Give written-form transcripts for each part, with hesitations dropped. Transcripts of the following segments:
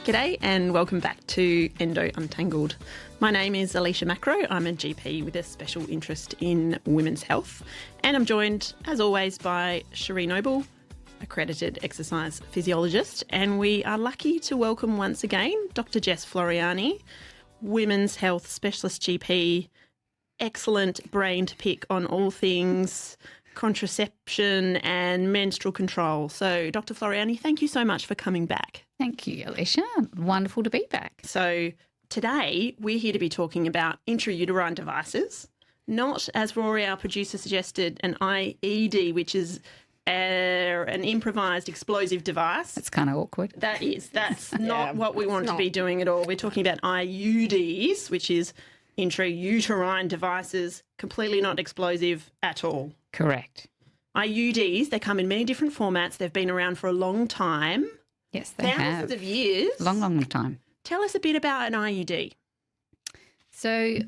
G'day and welcome back to Endo Untangled. My name is Alecia Macrow. I'm a GP with a special interest in women's health, and I'm joined, as always, by Cherie Noble, accredited exercise physiologist, and we are lucky to welcome once again Dr Jess Floreani, women's health specialist GP, excellent brain to pick on all things contraception and menstrual control. So, Dr Floreani, thank you so much for coming back. Thank you, Alicia. Wonderful to be back. So today we're here to be talking about intrauterine devices, not, as Rory, our producer, suggested, an IED, which is an improvised explosive device. It's kind of awkward. That's not what we want to be doing at all. We're talking about IUDs, which is intrauterine devices, completely not explosive at all. Correct. IUDs, they come in many different formats. They've been around for a long time. Yes, they have. Thousands of years. Long time. Tell us a bit about an IUD. So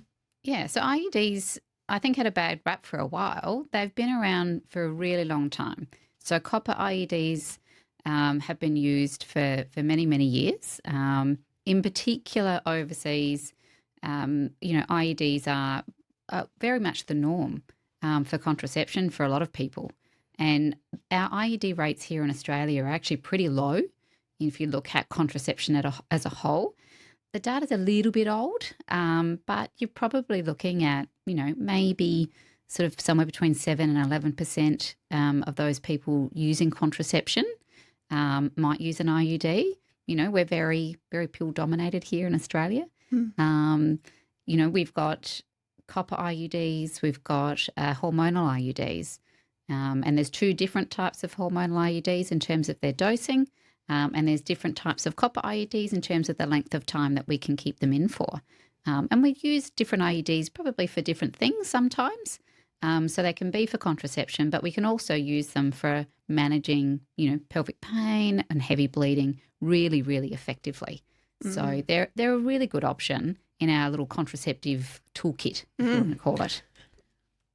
IUDs, I think, had a bad rap for a while. They've been around for a really long time. So copper IUDs have been used for many, many years. In particular, overseas, IUDs are very much the norm for contraception for a lot of people. And our IUD rates here in Australia are actually pretty low. If you look at contraception as a whole, the data's a little bit old, but you're probably looking at, maybe sort of somewhere between 7 and 11% of those people using contraception might use an IUD. We're very, very pill dominated here in Australia. We've got copper IUDs, we've got hormonal IUDs, and there's two different types of hormonal IUDs in terms of their dosing. And there's different types of copper IUDs in terms of the length of time that we can keep them in for. And we use different IUDs probably for different things sometimes. So they can be for contraception, but we can also use them for managing, pelvic pain and heavy bleeding really, really effectively. Mm-hmm. So they're a really good option in our little contraceptive toolkit, if you want to call it.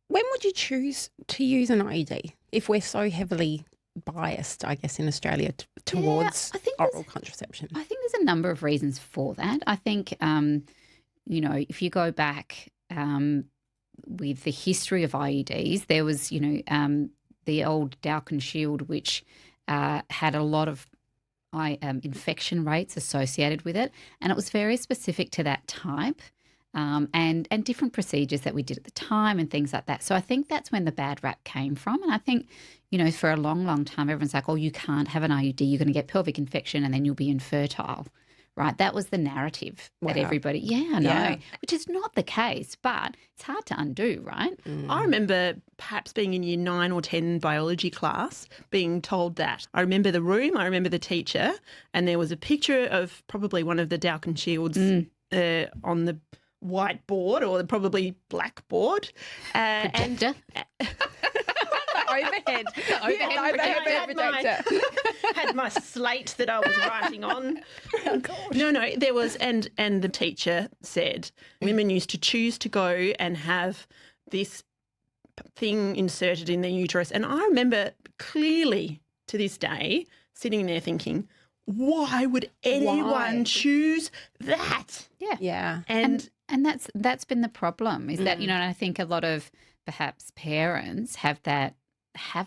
When would you choose to use an IUD if we're so heavily biased, I guess, in Australia towards oral contraception? I think there's a number of reasons for that. I think, if you go back with the history of IUDs, there was, the old Dowkin Shield, which had a lot of infection rates associated with it, and it was very specific to that type. And different procedures that we did at the time and things like that. So I think that's when the bad rap came from. And I think, for a long, long time, everyone's like, oh, you can't have an IUD. You're going to get pelvic infection and then you'll be infertile, right? That was the narrative that everybody, which is not the case, but it's hard to undo, right? I remember perhaps being in year 9 or 10 biology class being told that. I remember the room, I remember the teacher, and there was a picture of probably one of the Dowkin Shields on the whiteboard or probably blackboard. Projector. Overhead projector. Had my slate that I was writing on. Oh, gosh. No, there was, and the teacher said women used to choose to go and have this thing inserted in their uterus. And I remember clearly to this day sitting there thinking, why would anyone choose that? Yeah. And that's been the problem is that, I think a lot of perhaps parents have that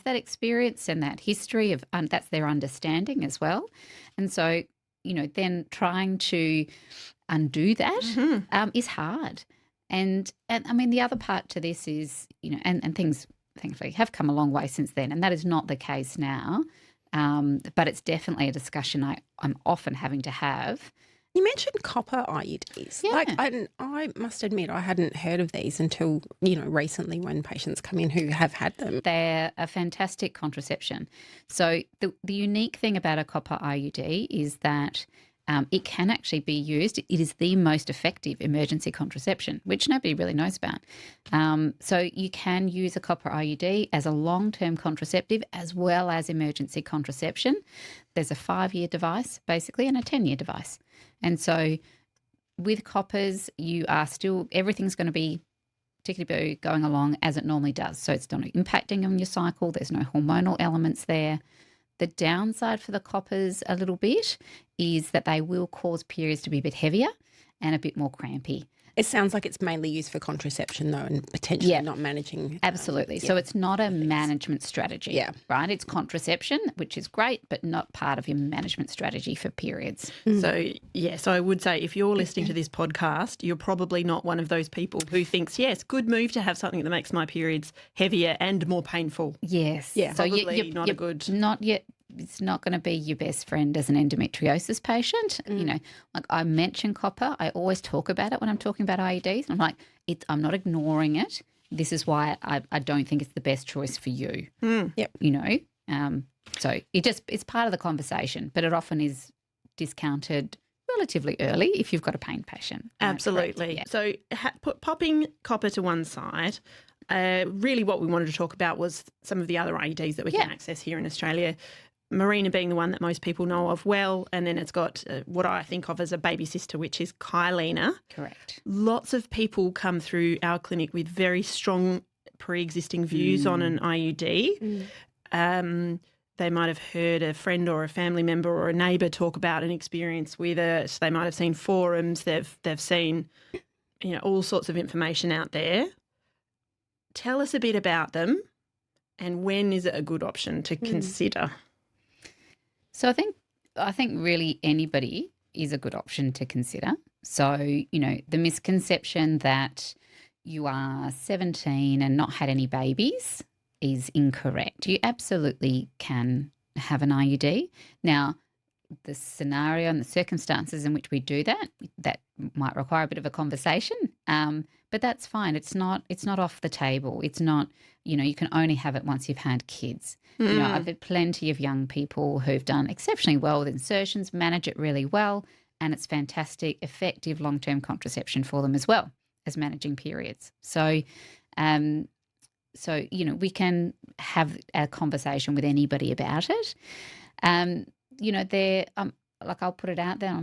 experience and that history of that's their understanding as well. And so, then trying to undo that is hard. And I mean, the other part to this is, and things thankfully have come a long way since then, and that is not the case now. But it's definitely a discussion I'm often having to have. You mentioned copper IUDs. Yeah. I must admit I hadn't heard of these until, recently when patients come in who have had them. They're a fantastic contraception. So the unique thing about a copper IUD is that it can actually be used. It is the most effective emergency contraception, which nobody really knows about. So you can use a copper IUD as a long-term contraceptive as well as emergency contraception. There's a 5-year device basically and a 10-year device. And so with coppers, everything's going to be particularly going along as it normally does. So it's not impacting on your cycle. There's no hormonal elements there. The downside for the coppers a little bit is that they will cause periods to be a bit heavier and a bit more crampy. It sounds like it's mainly used for contraception, though, and potentially not managing. Absolutely. So it's not a management strategy, right? It's contraception, which is great, but not part of your management strategy for periods. So I would say if you're listening to this podcast, you're probably not one of those people who thinks, yes, good move to have something that makes my periods heavier and more painful. Yes. Yeah, so you're not a good... Not yet. It's not going to be your best friend as an endometriosis patient. You know, like I mention copper. I always talk about it when I'm talking about IUDs. I'm like, I'm not ignoring it. This is why I don't think it's the best choice for you. Yep. You know, so it's part of the conversation, but it often is discounted relatively early if you've got a pain patient. Absolutely. Yeah. So popping copper to one side, really what we wanted to talk about was some of the other IUDs that we can access here in Australia. Mirena being the one that most people know of well, and then it's got what I think of as a baby sister, which is Kyleena. Correct. Lots of people come through our clinic with very strong pre-existing views on an IUD. They might have heard a friend or a family member or a neighbour talk about an experience with it. They might have seen forums. They've seen, all sorts of information out there. Tell us a bit about them, and when is it a good option to consider? So I think really anybody is a good option to consider. So, the misconception that you are 17 and not had any babies is incorrect. You absolutely can have an IUD. Now, the scenario and the circumstances in which we do that might require a bit of a conversation, but that's fine. It's not off the table. It's not, you can only have it once you've had kids. I've had plenty of young people who've done exceptionally well with insertions, manage it really well, and it's fantastic, effective long-term contraception for them as well as managing periods. So, we can have a conversation with anybody about it. I'll put it out there.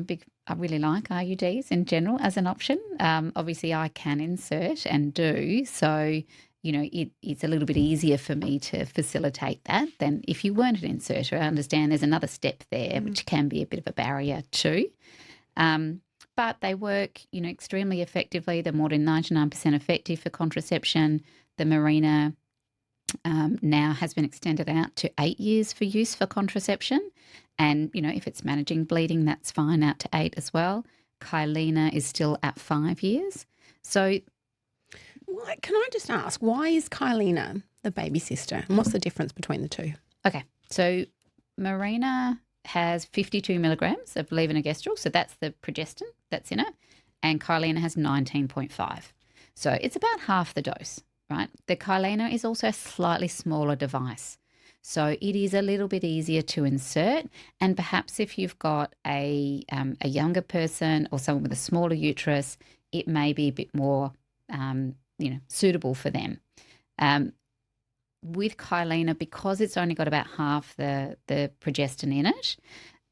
I really like IUDs in general as an option. Obviously, I can insert and do so. It's a little bit easier for me to facilitate that than if you weren't an inserter. I understand there's another step there, which can be a bit of a barrier too. But they work, extremely effectively. They're more than 99% effective for contraception. The Mirena now has been extended out to 8 years for use for contraception. And, if it's managing bleeding, that's fine, out to 8 as well. Kyleena is still at 5 years. So can I just ask, why is Kyleena the baby sister? And what's the difference between the two? Okay, so Mirena has 52 milligrams of levonorgestrel, so that's the progestin that's in it, and Kyleena has 19.5. So it's about half the dose, right? The Kyleena is also a slightly smaller device. So it is a little bit easier to insert, and perhaps if you've got a younger person or someone with a smaller uterus, it may be a bit more suitable for them. With Kyleena, because it's only got about half the progestin in it,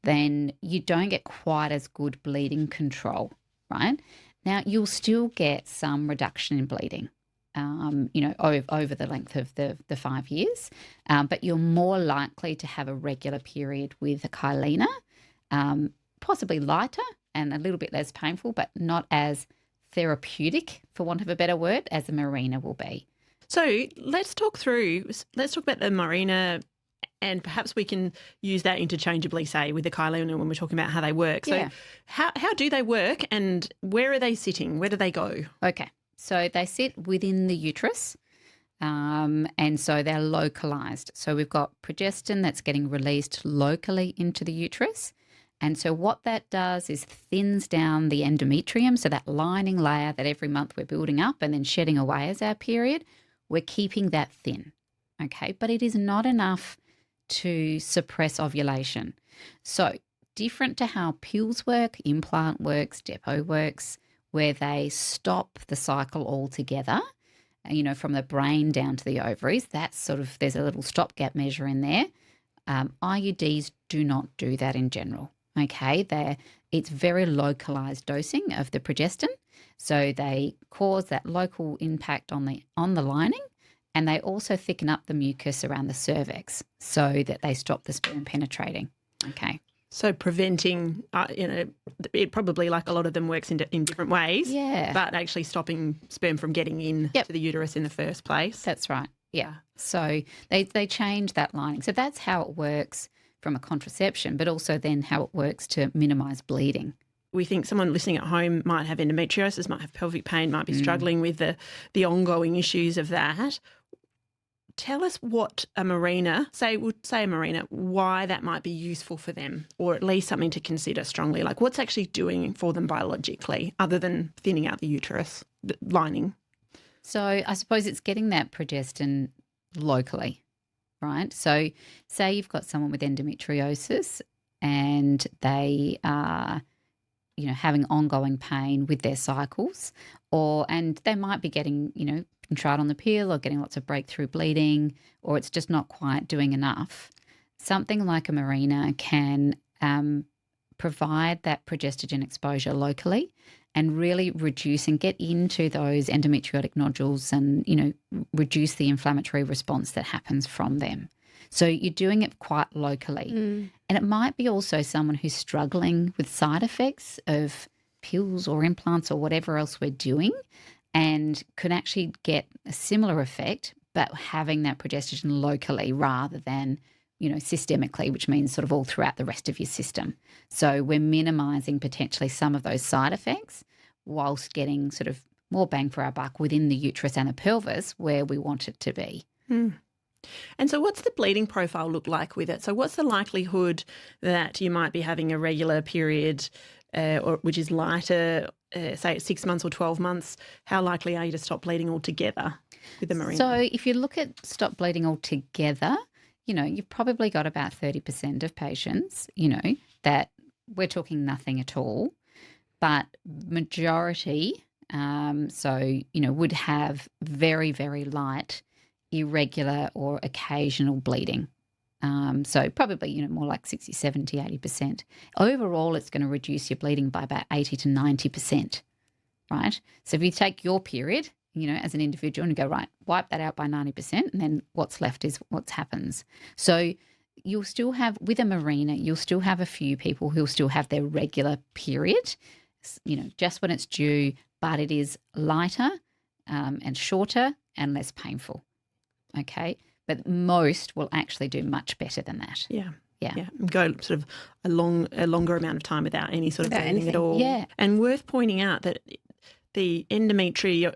then you don't get quite as good bleeding control, right? Now, you'll still get some reduction in bleeding, over the length of the 5 years, but you're more likely to have a regular period with a Kyleena, possibly lighter and a little bit less painful, but not as therapeutic, for want of a better word, as the Mirena will be. So let's talk about the Mirena, and perhaps we can use that interchangeably, say, with the Kyleena when we're talking about how they work. So how do they work, and where are they sitting? Where do they go? Okay, so they sit within the uterus, and so they're localised. So we've got progestin that's getting released locally into the uterus. And so what that does is thins down the endometrium, so that lining layer that every month we're building up and then shedding away as our period, we're keeping that thin, okay? But it is not enough to suppress ovulation. So different to how pills work, implant works, depot works, where they stop the cycle altogether, from the brain down to the ovaries. That's there's a little stopgap measure in there. IUDs do not do that in general. Okay, it's very localized dosing of the progestin, so they cause that local impact on the lining, And they also thicken up the mucus around the cervix so that they stop the sperm penetrating. Okay. So preventing, it probably, like a lot of them, works in different ways. Yeah. But actually stopping sperm from getting in to the uterus in the first place. That's right. Yeah. So they change that lining. So that's how it works from a contraception, but also then how it works to minimise bleeding. We think someone listening at home might have endometriosis, might have pelvic pain, might be struggling with the ongoing issues of that. Tell us what a Mirena, say a Mirena, why that might be useful for them, or at least something to consider strongly. Like, what's actually doing for them biologically other than thinning out the uterus lining? So I suppose it's getting that progestin locally, right? So say you've got someone with endometriosis and they are, having ongoing pain with their cycles, and they might be getting, tried on the pill or getting lots of breakthrough bleeding, or it's just not quite doing enough. Something like a Mirena can provide that progestogen exposure locally and really reduce and get into those endometriotic nodules and, reduce the inflammatory response that happens from them. So you're doing it quite locally. And it might be also someone who's struggling with side effects of pills or implants or whatever else we're doing, and could actually get a similar effect, but having that progestogen locally rather than, systemically, which means sort of all throughout the rest of your system. So we're minimising potentially some of those side effects whilst getting sort of more bang for our buck within the uterus and the pelvis where we want it to be. And so what's the bleeding profile look like with it? So what's the likelihood that you might be having a regular period or which is lighter, say at 6 months or 12 months? How likely are you to stop bleeding altogether with the Mirena? So if you look at stop bleeding altogether, you've probably got about 30% of patients, that we're talking nothing at all, but majority, would have very, very light, irregular or occasional bleeding. So probably, more like 60, 70, 80%. Overall, it's going to reduce your bleeding by about 80 to 90%, right? So if you take your period, as an individual and go, right, wipe that out by 90%, and then what's left is what happens. So you'll still have, with a Mirena, you'll still have a few people who'll still have their regular period, just when it's due, but it is lighter and shorter and less painful, okay? But most will actually do much better than that. Yeah. Go sort of a longer amount of time without any sort of bleeding at all. Yeah. And worth pointing out that the endometrium,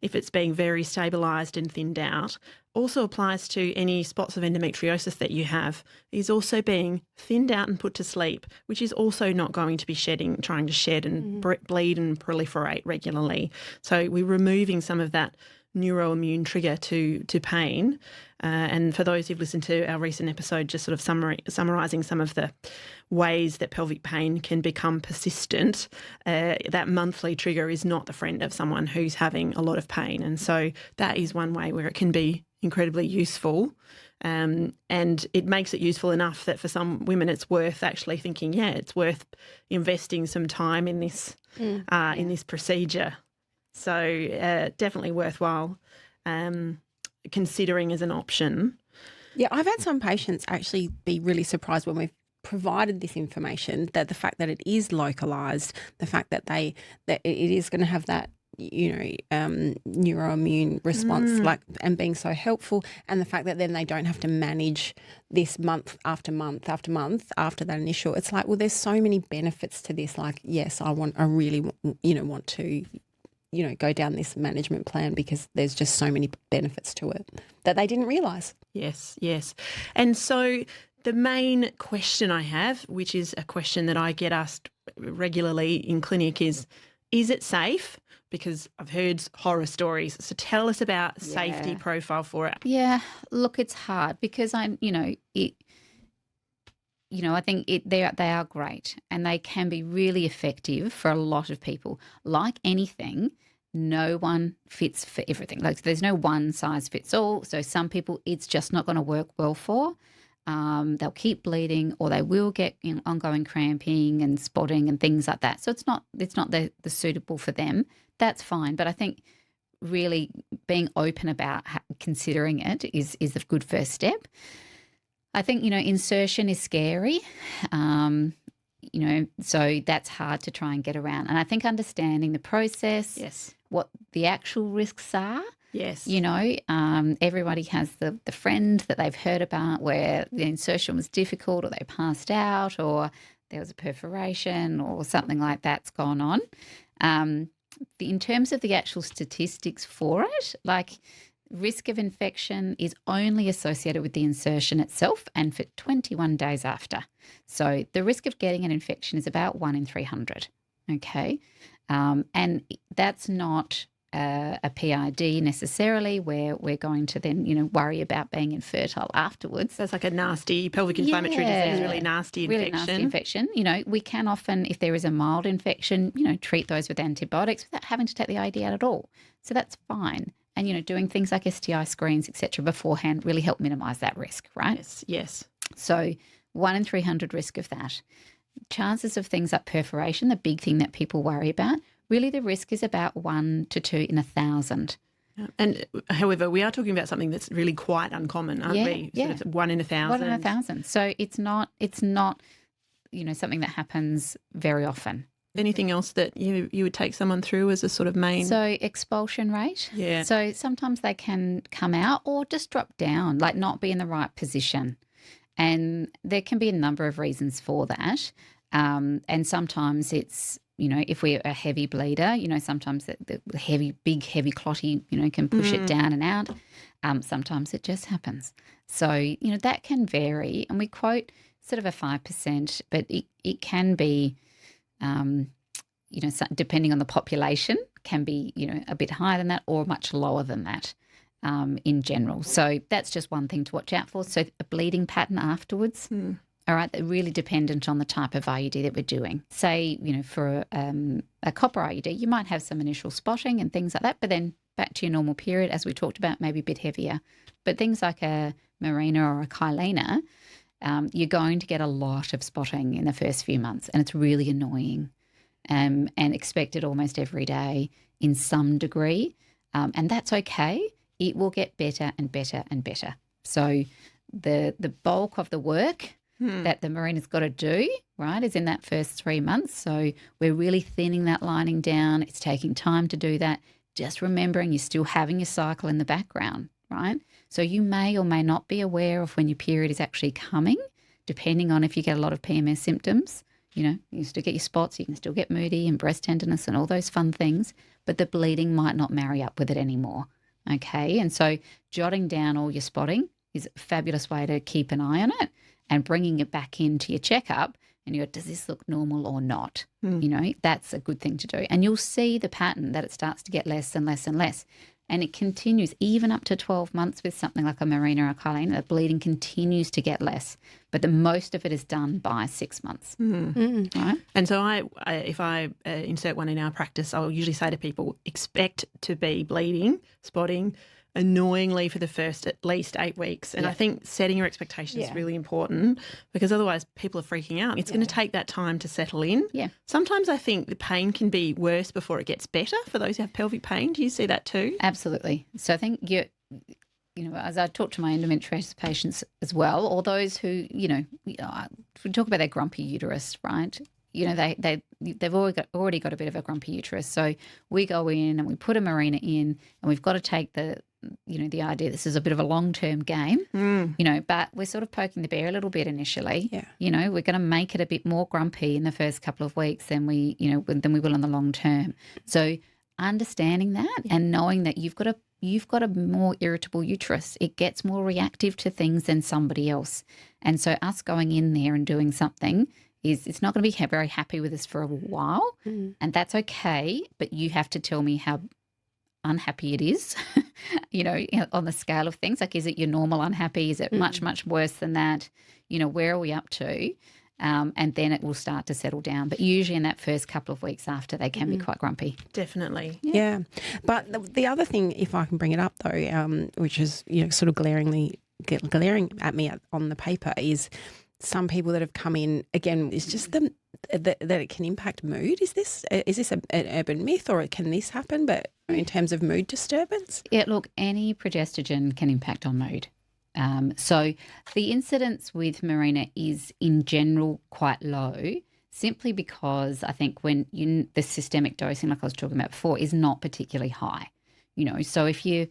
if it's being very stabilised and thinned out, also applies to any spots of endometriosis that you have, is also being thinned out and put to sleep, which is also not going to be trying to shed and bleed and proliferate regularly. So we're removing some of that neuroimmune trigger to pain. And for those who've listened to our recent episode, just sort of summarising some of the ways that pelvic pain can become persistent, that monthly trigger is not the friend of someone who's having a lot of pain. And so that is one way where it can be incredibly useful. And it makes it useful enough that for some women it's worth actually thinking, it's worth investing some time in this in this procedure. So definitely worthwhile considering as an option. Yeah, I've had some patients actually be really surprised when we've provided this information, that the fact that it is localised, the fact that it is going to have that neuroimmune response, and being so helpful, and the fact that then they don't have to manage this month after month after month after that initial. It's like, well, there's so many benefits to this. Like, yes, I really want to go down this management plan because there's just so many benefits to it that they didn't realise. Yes. And so the main question I have, which is a question that I get asked regularly in clinic, is it safe? Because I've heard horror stories. So tell us about safety profile for it. Yeah, look, it's hard because I think they are great and they can be really effective for a lot of people. Like anything, no one fits for everything. Like there's no one size fits all. So some people it's just not going to work well for. They'll keep bleeding, or they will get ongoing cramping and spotting and things like that. So it's not the suitable for them. That's fine. But I think really being open about considering it is a good first step. I think, insertion is scary, so that's hard to try and get around. And I think understanding the process, Yes. what the actual risks are. Yes. Everybody has the friend that they've heard about where the insertion was difficult or they passed out or there was a perforation or something like that's gone on. In terms of the actual statistics for it, like risk of infection is only associated with the insertion itself and for 21 days after. So the risk of getting an infection is about 1 in 300, okay? And that's not a PID necessarily where we're going to then, worry about being infertile afterwards. That's like a nasty pelvic inflammatory disease, really nasty infection. Really nasty infection. We can often, if there is a mild infection, treat those with antibiotics without having to take the IUD out at all. So that's fine. And, doing things like STI screens, et cetera, beforehand really help minimise that risk, right? Yes. So 1 in 300 risk of that. Chances of things like perforation, the big thing that people worry about, really the risk is about 1 to 2 in 1,000. And however, we are talking about something that's really quite uncommon, aren't we? Sort of 1 in 1,000. 1 in 1,000. So it's not something that happens very often. Anything else that you would take someone through as a sort of main? So expulsion rate. Yeah. So sometimes they can come out or just drop down, like not be in the right position. And there can be a number of reasons for that. And sometimes it's, if we're a heavy bleeder, sometimes the big heavy clotty, can push it down and out. Sometimes it just happens. So, that can vary. And we quote sort of a 5%, but it can be, depending on the population, can be, a bit higher than that or much lower than that in general. So that's just one thing to watch out for. So a bleeding pattern afterwards. All right, they're really dependent on the type of IUD that we're doing. Say, for a copper IUD, you might have some initial spotting and things like that, but then back to your normal period, as we talked about, maybe a bit heavier. But things like a Mirena or a Kyleena, you're going to get a lot of spotting in the first few months, and it's really annoying and expected almost every day in some degree. And that's okay. It will get better and better and better. So the bulk of the work that the Mirena's got to do, right, is in that first 3 months. So we're really thinning that lining down. It's taking time to do that. Just remembering you're still having your cycle in the background, right? So you may or may not be aware of when your period is actually coming, depending on if you get a lot of PMS symptoms. You still get your spots, you can still get moody and breast tenderness and all those fun things, but the bleeding might not marry up with it anymore, okay? And so jotting down all your spotting is a fabulous way to keep an eye on it. And bringing it back into your checkup and you go, does this look normal or not? That's a good thing to do. And you'll see the pattern that it starts to get less and less and less. And it continues even up to 12 months with something like a Mirena or a Kyleena. The bleeding continues to get less, but the most of it is done by 6 months. Right? And so if I insert one in our practice, I'll usually say to people, expect to be bleeding, spotting, annoyingly for the first at least 8 weeks. And I think setting your expectations is really important because otherwise people are freaking out. It's going to take that time to settle in. Yeah. Sometimes I think the pain can be worse before it gets better for those who have pelvic pain. Do you see that too? Absolutely. So I think as I talk to my endometriosis patients as well, or those who, we talk about their grumpy uterus, right? They've already got a bit of a grumpy uterus. So we go in and we put a Mirena in and we've got to take the idea this is a bit of a long-term game, but we're sort of poking the bear a little bit initially. Yeah. We're going to make it a bit more grumpy in the first couple of weeks than we will in the long term. So understanding that and knowing that you've got a more irritable uterus. It gets more reactive to things than somebody else. And so us going in there and doing something it's not going to be very happy with us for a while, and that's okay, but you have to tell me how unhappy it is, on the scale of things. Like, is it your normal unhappy? Is it much, much worse than that? Where are we up to? And then it will start to settle down. But usually in that first couple of weeks after, they can be quite grumpy. Definitely. Yeah. But the other thing, if I can bring it up though, which is, sort of glaring at me on the paper is some people that have come in, again, it's just that it can impact mood? Is this an urban myth, or can this happen? But in terms of mood disturbance, Yeah, look, any progestogen can impact on mood. So the incidence with Mirena is in general quite low, simply because I think when the systemic dosing, like I was talking about before, is not particularly high. So if you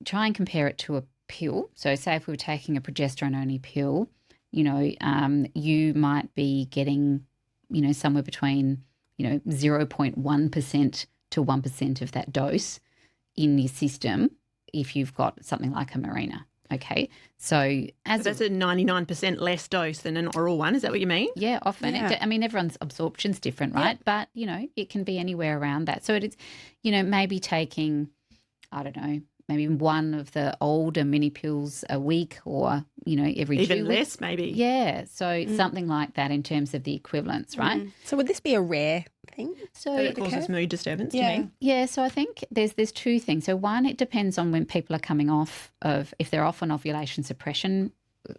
try and compare it to a pill, so say if we were taking a progesterone-only pill, you might be getting, somewhere between, 0.1% to 1% of that dose in your system if you've got something like a Mirena. Okay, so that's a 99% less dose than an oral one. Is that what you mean? Yeah, often. Yeah. Everyone's absorption's different, right? But, it can be anywhere around that. So it is, maybe taking, I don't know, maybe one of the older mini pills a week or, every 2 weeks. Even less maybe. Yeah, so something like that in terms of the equivalents, right? So would this be a rare thing? So That it causes mood disturbance, you mean? Yeah, so I think there's two things. So one, it depends on when people are coming off of, if they're off an ovulation suppression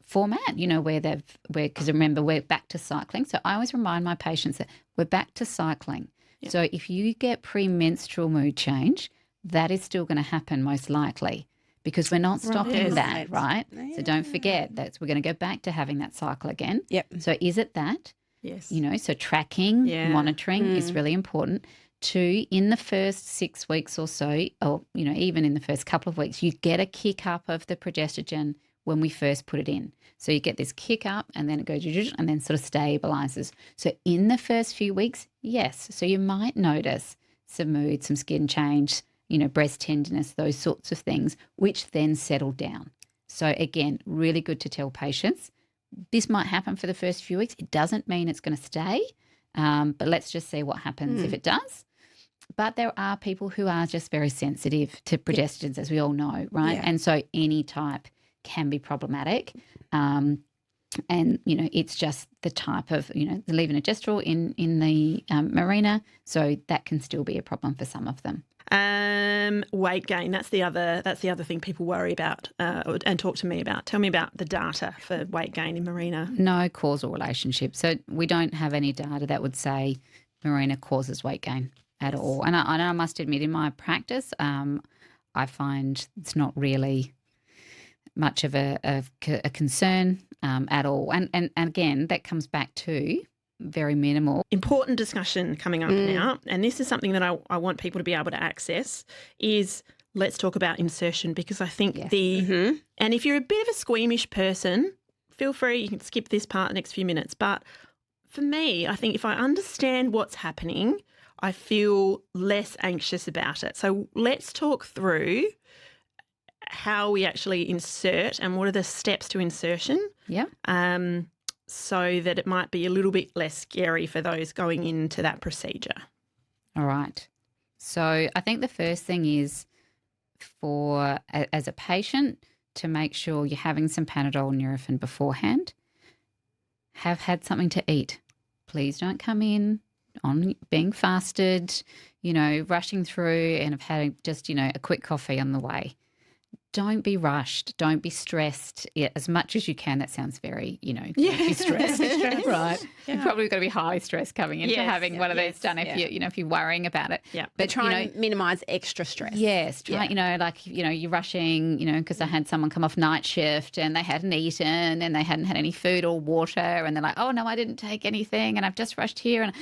format, because remember, we're back to cycling. So I always remind my patients that we're back to cycling. Yeah. So if you get premenstrual mood change, that is still going to happen most likely, because we're not stopping that, right? Yeah. So don't forget that we're going to go back to having that cycle again. Yep. So is it that? Yes. So tracking, monitoring is really important. 2, in the first 6 weeks or so, or, even in the first couple of weeks, you get a kick up of the progestogen when we first put it in. So you get this kick up and then it goes and then sort of stabilizes. So in the first few weeks, yes. So you might notice some mood, some skin change, breast tenderness, those sorts of things, which then settle down. So again, really good to tell patients, this might happen for the first few weeks. It doesn't mean it's going to stay, but let's just see what happens if it does. But there are people who are just very sensitive to progestogens, as we all know, right? Yeah. And so any type can be problematic. And, it's just the type of, the levonorgestrel in the Mirena, so that can still be a problem for some of them. Weight gain, that's the other thing people worry about and talk to me about. Tell me about the data for weight gain in Mirena. No causal relationship. So we don't have any data that would say Mirena causes weight gain at all. And I must admit, in my practice, I find it's not really much of a concern at all. And again, that comes back to very minimal. Important discussion coming up now, and this is something that I want people to be able to access, is let's talk about insertion, because I think and if you're a bit of a squeamish person, feel free, you can skip this part the next few minutes. But for me, I think if I understand what's happening, I feel less anxious about it. So let's talk through how we actually insert and what are the steps to insertion. Yeah. So that it might be a little bit less scary for those going into that procedure. All right. So I think the first thing is as a patient, to make sure you're having some Panadol and Nurofen beforehand. Have had something to eat. Please don't come in on being fasted, rushing through and have had just, a quick coffee on the way. Don't be rushed. Don't be stressed. As much as you can. That sounds very, be stressed, right? Yeah. You're probably going to be highly stressed coming into having one of these done if if you're worrying about it. Yeah. But try and minimise extra stress. Yes. Try, you're rushing, because I had someone come off night shift and they hadn't eaten and they hadn't had any food or water and they're like, oh no, I didn't take anything and I've just rushed here and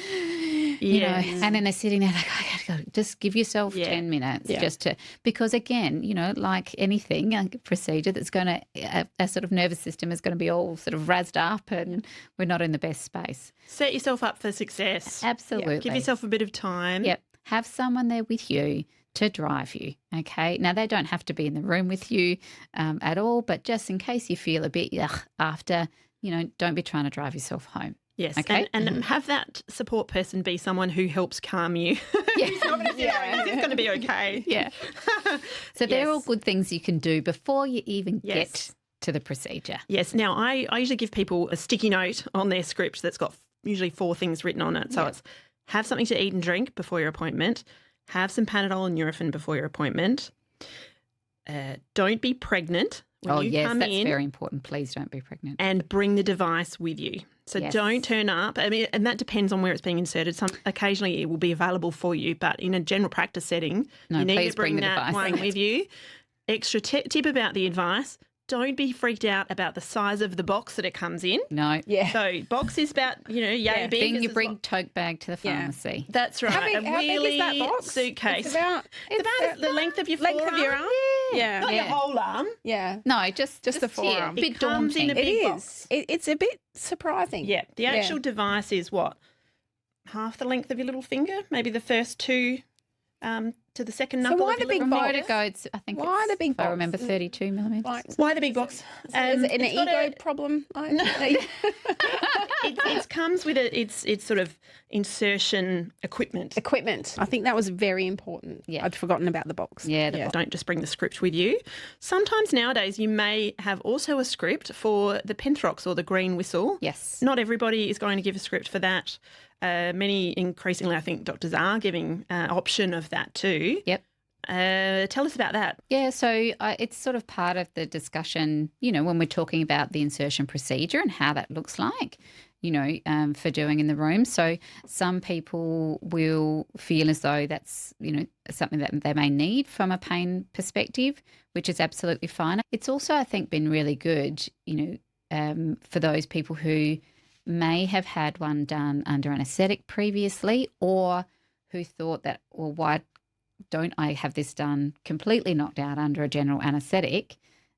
and then they're sitting there like, I gotta go. Just give yourself 10 minutes just to, because again, like anything, a procedure that's going to, a sort of nervous system is going to be all sort of razzed up and we're not in the best space. Set yourself up for success. Absolutely. Give yourself a bit of time. Yep. Have someone there with you to drive you, okay? Now, they don't have to be in the room with you at all, but just in case you feel a bit after, don't be trying to drive yourself home. Yes, okay? and have that support person be someone who helps calm you. It's not going to it's going to be okay. Yeah. So they're all good things you can do before you even get to the procedure. Yes. Now, I usually give people a sticky note on their script that's got usually 4 things written on it. So it's have something to eat and drink before your appointment, have some Panadol and Nurofen before your appointment, don't be pregnant when you come that's in very important. Please don't be pregnant. and bring the device with you. So don't turn up. I mean, and that depends on where it's being inserted. Occasionally it will be available for you, but in a general practice setting, you need to bring that one with you. Extra tip about the advice. Don't be freaked out about the size of the box that it comes in. No. Yeah. So box is about, yay big. Then you bring tote bag to the pharmacy. That's right. How big is that box? Suitcase. It's about the length of your forearm. length of your arm. Yeah. Not your whole arm. Yeah. No, just the forearm. A bit It comes in daunting. a big It box. is. It's a bit surprising. Yeah. The actual device is what? Half the length of your little finger? Maybe the first two to the second knuckle. why of the your big little box? finger. To go, it's, I think Why it's, the big if I box? remember, 32 millimetres. Like, Why the big box? is it an it's got ego problem? It comes with it's sort of insertion equipment. Equipment. I think that was very important. Yeah. I'd forgotten about the box. Yeah, Don't just bring the script with you. Sometimes nowadays you may have also a script for the Penthrox or the green whistle. Yes. Not everybody is going to give a script for that. Many, increasingly, I think doctors are giving option of that too. Yep. Tell us about that. Yeah, so it's sort of part of the discussion, when we're talking about the insertion procedure and how that looks like, for doing in the room. So some people will feel as though that's, something that they may need from a pain perspective, which is absolutely fine. It's also, I think, been really good, for those people who may have had one done under anaesthetic previously, or who thought that, well, why don't I have this done completely knocked out under a general anaesthetic?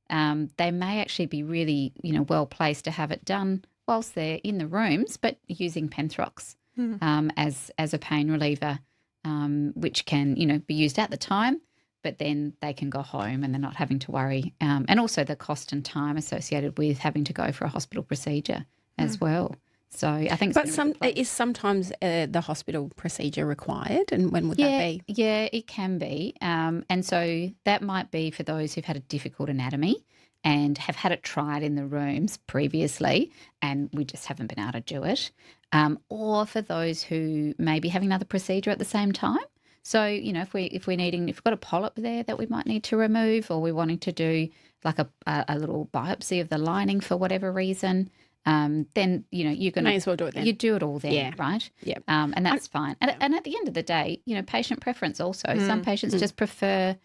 They may actually be really, well placed to have it done whilst they're in the rooms, but using Penthrox as a pain reliever, which can, be used at the time, but then they can go home and they're not having to worry. And also the cost and time associated with having to go for a hospital procedure as well. So I think, But is sometimes the hospital procedure required, and when would that be? Yeah, it can be, and so that might be for those who've had a difficult anatomy and have had it tried in the rooms previously, and we just haven't been able to do it, or for those who may be having another procedure at the same time. So if we've got a polyp there that we might need to remove, or we're wanting to do like a little biopsy of the lining for whatever reason. Then you're going to may as well do it then. You do it all then, right? Yeah. And that's fine. And at the end of the day, patient preference also. Some patients just prefer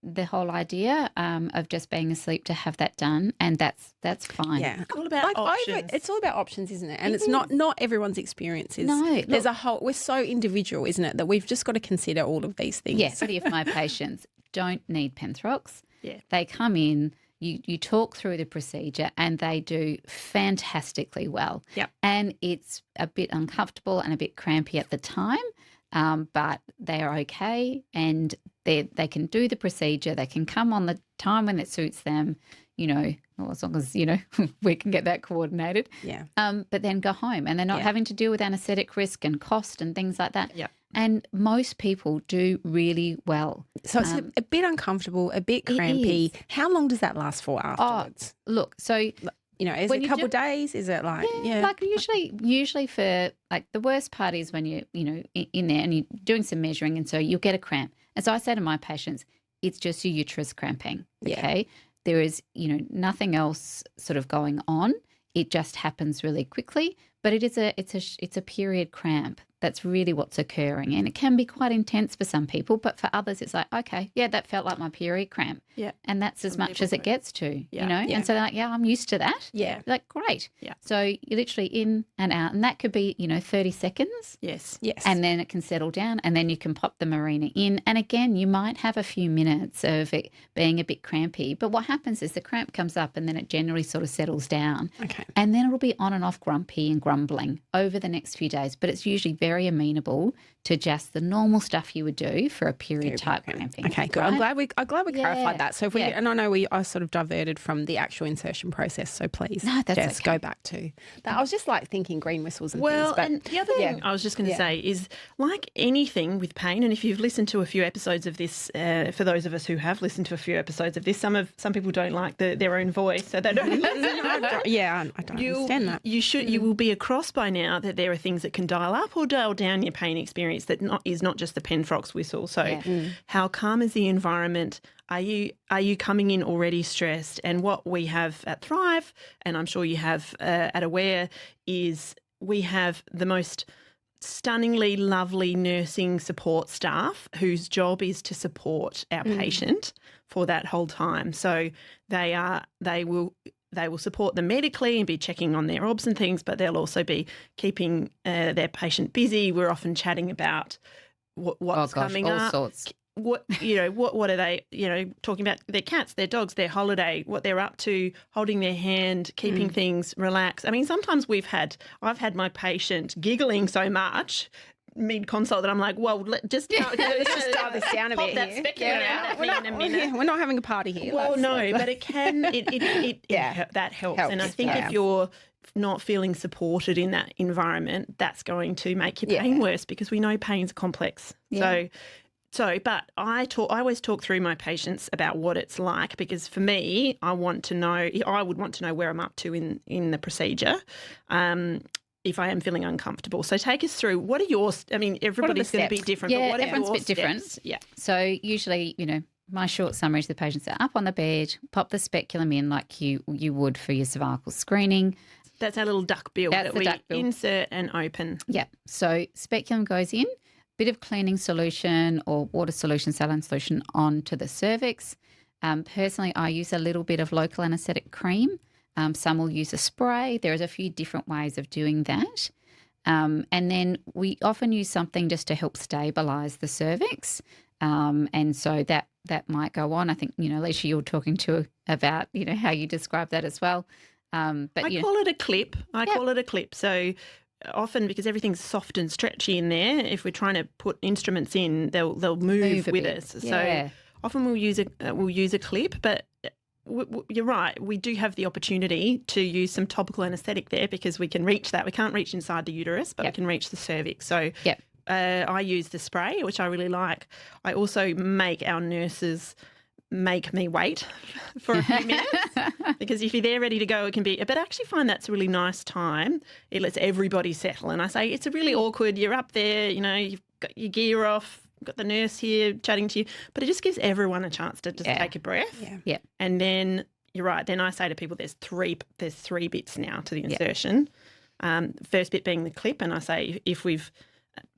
the whole idea of just being asleep to have that done, and that's fine. Yeah, It's all about options. It's all about options, isn't it? And it's not everyone's experience is. No, there's a whole. We're so individual, isn't it? That we've just got to consider all of these things. Yes, many of my patients don't need Penthrox. Yeah. They come in. You talk through the procedure and they do fantastically well. Yep. And it's a bit uncomfortable and a bit crampy at the time, but they are okay and they can do the procedure. They can come on the time when it suits them, as long as, we can get that coordinated. Yeah. But then go home and they're not having to deal with anaesthetic risk and cost and things like that. Yeah. And most people do really well. So it's a bit uncomfortable, a bit crampy. is. How long does that last for afterwards? Look, so Is when it a you couple do- of days? Is it like like usually for like the worst part is when you're in there and you're doing some measuring, and so you'll get a cramp. And so I say to my patients, it's just your uterus cramping. Yeah. Okay, there is nothing else sort of going on. It just happens really quickly, but it's a period cramp. That's really what's occurring, and it can be quite intense for some people, but for others it's like, okay, yeah, that felt like my period cramp. Yeah. And that's as much as it gets to, Yeah. Yeah. And so they're like, yeah, I'm used to that. Yeah. Like, great. Yeah. So you're literally in and out, and that could be, 30 seconds. Yes. Yes. And then it can settle down, and then you can pop the Mirena in. And again, you might have a few minutes of it being a bit crampy, but what happens is the cramp comes up and then it generally sort of settles down. Okay. And then it'll be on and off grumpy and grumbling over the next few days, but it's usually very amenable to just the normal stuff you would do for a period type cramping. Okay, good. right? I'm glad we clarified that. So if Yeah. and I know I sort of diverted from the actual insertion process. So please, No, that's Jess, okay. go back to that. I was just like thinking green whistles and Well, things. But and the other thing I was just going to say is, like anything with pain, and if you've listened to a few episodes of this, for those of us who have listened to a few episodes of this, some people don't like their own voice, so they don't listen. I don't understand that. You will be across by now that there are things that can dial up or dial down your pain experience that is not just the Penfrox whistle. So how calm is the environment? Are you coming in already stressed? And what we have at Thrive, and I'm sure you have at Aware, is we have the most stunningly lovely nursing support staff whose job is to support our patient for that whole time. So they will support them medically and be checking on their obs and things, but they'll also be keeping their patient busy. We're often chatting about what's coming all up. sorts. What are they, talking about their cats, their dogs, their holiday, what they're up to, holding their hand, keeping things relaxed. I mean, sometimes I've had my patient giggling so much mid-consult that I'm like, well, let's just dial this down a bit that here. speculum out at me in a minute. We're not having a party here. Well, no, but it can, that helps. And I think if you're not feeling supported in that environment, that's going to make your pain worse, because we know pain's complex. Yeah. But I always talk through my patients about what it's like, because for me, I would want to know where I'm up to in the procedure. If I am feeling uncomfortable. So take us through, what are yours? I mean, everybody's going to be different, Yeah, but what are everyone's a your bit different. steps? Yeah. So usually, my short summary is the patients are up on the bed, pop the speculum in like you would for your cervical screening. That's our little duck bill That's that the we duck bill. insert and open. Yeah. So speculum goes in, bit of cleaning solution or water solution, saline solution onto the cervix. Personally, I use a little bit of local anaesthetic cream. Some will use a spray. There's a few different ways of doing that. And then we often use something just to help stabilise the cervix. And so that might go on. I think, Alecia, you're talking to about, how you describe that as well. But I call it a clip. Call it a clip. So often, because everything's soft and stretchy in there, if we're trying to put instruments in, they'll move with us. Yeah. So often we'll use a clip, but you're right. We do have the opportunity to use some topical anaesthetic there, because we can reach that. We can't reach inside the uterus, but we can reach the cervix. So I use the spray, which I really like. I also make our nurses make me wait for a few minutes, because if you're there ready to go, it can be. But I actually find that's a really nice time. It lets everybody settle. And I say it's a really awkward. You're up there, you've got your gear off. Got the nurse here chatting to you, but it just gives everyone a chance to just take a breath. Yeah. And then you're right. Then I say to people, there's three bits now to the insertion. First bit being the clip, and I say if we've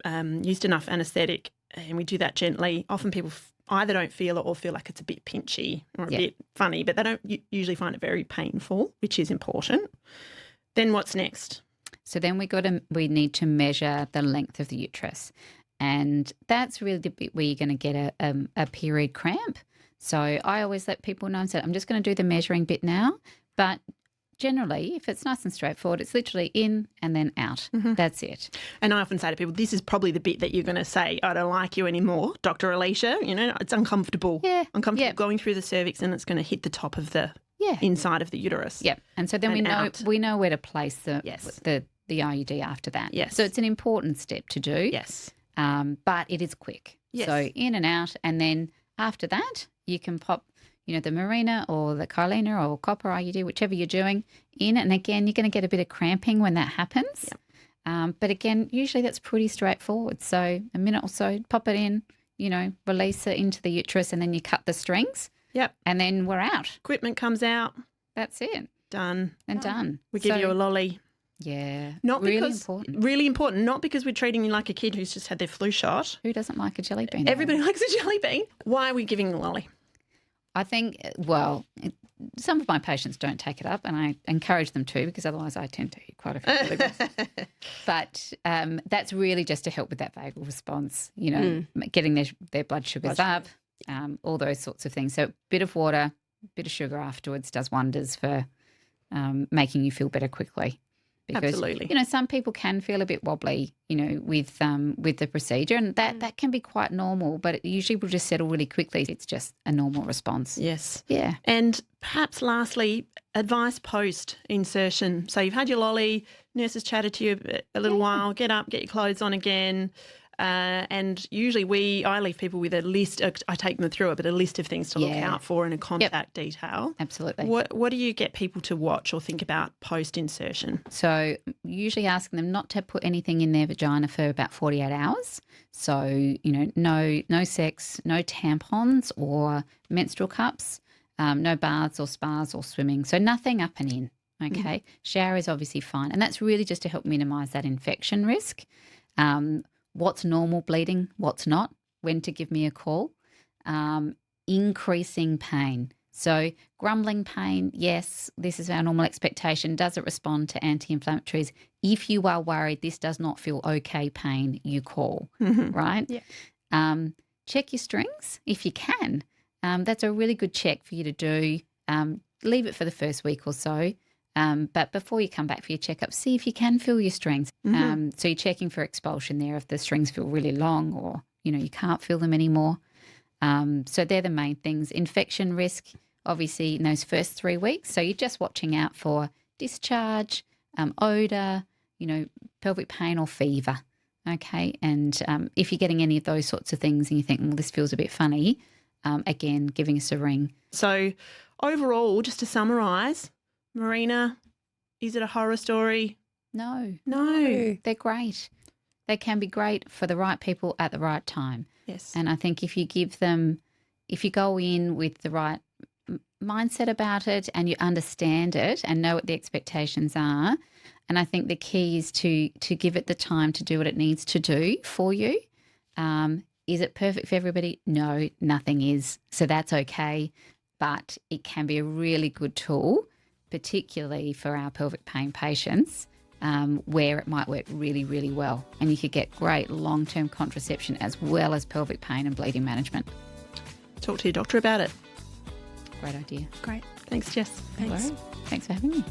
used enough anaesthetic and we do that gently, often people either don't feel it or feel like it's a bit pinchy or a bit funny, but they don't usually find it very painful, which is important. Then what's next? So then we need to measure the length of the uterus. And that's really the bit where you're going to get a period cramp. So I always let people know, I'm just going to do the measuring bit now. But generally, if it's nice and straightforward, it's literally in and then out. Mm-hmm. That's it. And I often say to people, this is probably the bit that you're going to say, I don't like you anymore, Dr Alecia. It's uncomfortable. Yeah. Uncomfortable going through the cervix, and it's going to hit the top of the inside of the uterus. Yeah. And so then we know where to place the IUD after that. Yes. So it's an important step to do. Yes. But it is quick. Yes. So in and out, and then after that, you can pop, the Mirena or the Kyleena or copper IUD, whichever you're doing, in. And again, you're going to get a bit of cramping when that happens. Yep. But again, usually that's pretty straightforward. So a minute or so, pop it in, release it into the uterus, and then you cut the strings. Yep. And then we're out. Equipment comes out. That's it. Done. And done. We give you a lolly. Yeah. Really important. Not because we're treating you like a kid who's just had their flu shot. Who doesn't like a jelly bean? Everybody likes a jelly bean. Why are we giving the lolly? I think, some of my patients don't take it up, and I encourage them to, because otherwise I tend to eat quite a few jelly beans. But that's really just to help with that vagal response, getting their blood sugars up, all those sorts of things. So a bit of water, a bit of sugar afterwards does wonders for making you feel better quickly. Because, absolutely. Some people can feel a bit wobbly, with the procedure, and that can be quite normal, but it usually will just settle really quickly. It's just a normal response. Yes. Yeah. And perhaps lastly, advice post insertion. So you've had your lolly, nurse has chatted to you a little while, get up, get your clothes on again. And usually I leave people with a list. I take them through it, but a list of things to look out for and a contact detail. Absolutely. What do you get people to watch or think about post-insertion? So usually asking them not to put anything in their vagina for about 48 hours. So, no sex, no tampons or menstrual cups, no baths or spas or swimming. So nothing up and in, okay? Shower is obviously fine. And that's really just to help minimise that infection risk. What's normal bleeding, what's not, when to give me a call. Increasing pain. So grumbling pain, yes, this is our normal expectation. Does it respond to anti-inflammatories? If you are worried this does not feel okay pain, you call, right? Yeah. Check your strings if you can. That's a really good check for you to do. Leave it for the first week or so. But before you come back for your checkup, see if you can feel your strings. So you're checking for expulsion there if the strings feel really long or, you can't feel them anymore. So they're the main things. Infection risk, obviously, in those first 3 weeks. So you're just watching out for discharge, odour, pelvic pain or fever. Okay. And if you're getting any of those sorts of things and you think, well, this feels a bit funny, again, giving us a ring. So overall, just to summarise, Mirena, is it a horror story? No. No. They're great. They can be great for the right people at the right time. Yes. And I think if you go in with the right mindset about it and you understand it and know what the expectations are, and I think the key is to give it the time to do what it needs to do for you. Is it perfect for everybody? No, nothing is. So that's okay. But it can be a really good tool, particularly for our pelvic pain patients, where it might work really, really well. And you could get great long-term contraception as well as pelvic pain and bleeding management. Talk to your doctor about it. Great idea. Great. Thanks, Jess. Thanks. Thanks for having me.